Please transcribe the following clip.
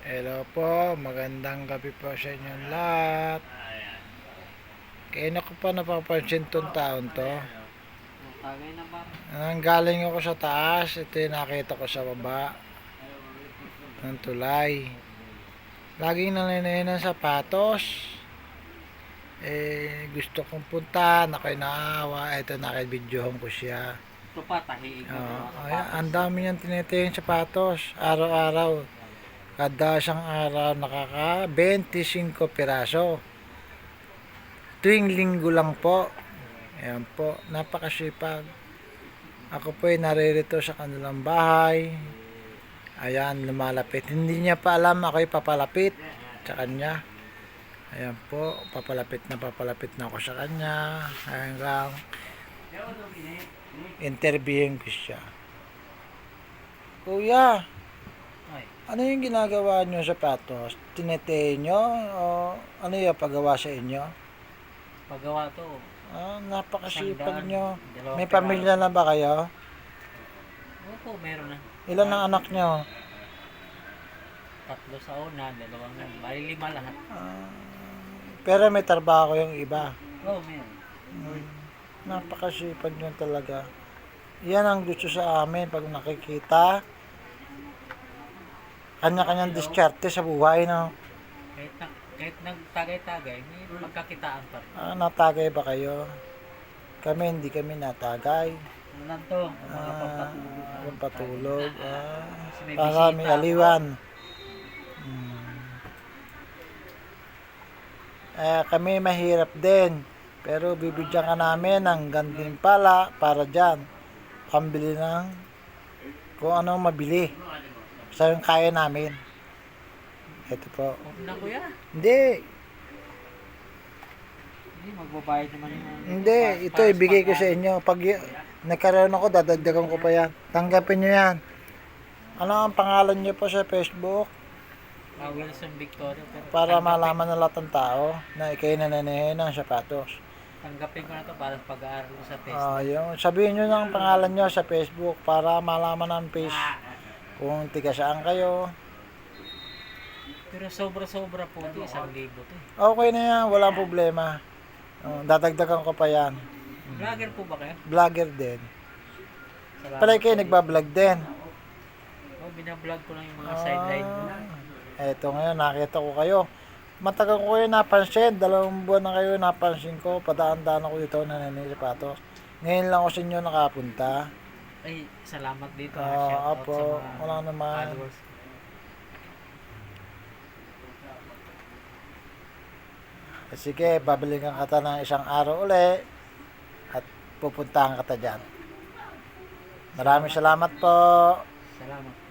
Hello po, magandang gabi po sa inyong lahat. Kaya ko pa napapansin tong taon to. Galing ako sa taas, ito yung nakita ko sa baba ng tulay. Laging naninayin ng sapatos. Gusto kong punta, ako'y naawa. Ito, nakibidyohan ko siya. Ito pa, tahiig na Ayan, ang dami niyang tinitiyeng sapatos, araw-araw. Kada isang araw nakaka 25 piraso. Tuwing linggo lang po. Ayan po, napakasipag. Ako po ay naririto sa kanilang bahay. Ayan, lumalapit. Hindi niya pa alam ako'y papalapit sa kanya. Ayan po, papalapit na ako sa kanya. Hanggang interviewin ko siya. Kuya, ano yung ginagawa nyo sa sapatos? Tineteye nyo? O ano yung pagawa sa inyo? Paggawa to. Napakasipag nyo. May pamilya na ba kayo? Opo, meron na. Ilan ang anak nyo? 3 sa una, 2 na. Bali 5 lahat. Pero may trabaho yung iba. Oo, meron. Napakasipag nyo talaga. Yan ang gusto sa amin pag nakikita. Kanya-kanyang diskarte sa buhay, no? Kahit nagtagay-tagay, may pagkakitaan pa rin. Natagay ba kayo? Kami, hindi kami natagay. Ano lang to? Mga pampatulog. Pampatulog. Kasi may Para bisita may ako. aliwan. Kami mahirap din. Pero bibigyan ka namin ng gantimpala para dyan. Pambili ng kung ano mabili. Sa yung kaya namin. Ito po. Huwag na kuya. Hindi. Hindi, magbabayad naman yung... Hindi. Ito ibigay ko sa inyo. Pag nagkaroon ako, dadagdagan ko pa yan. Tanggapin nyo yan. Ano ang pangalan nyo po sa Facebook? Wilson Victoria. Pero Para malaman ng lahat ng tao na ikay nananahin ng sapatos. Tanggapin ko na to para pag-aaral ko sa test. Yung sabihin nyo ng pangalan nyo sa Facebook para malaman ng page kung tiga saan kayo. Pero sobra-sobra po ito, 1,000 to. Okay na yan, walang problema. Dadagdagan ko pa yan. Vlogger po ba kayo? Vlogger din. Salamat. Pala kayo nagbablog din. Binablog ko lang yung mga sideline mo. Eto ngayon, nakita ko kayo. Matagal ko kayo napansin. 2 buwan na kayo napansin ko. Padaan-daan ako dito nananayin sapatos. Ngayon lang ako sa inyo nakapunta. Ay, salamat dito. Apo, wala naman. Followers. Sige, babalikan ka ng isang araw uli at pupuntahan ka dyan. Maraming salamat po. Salamat.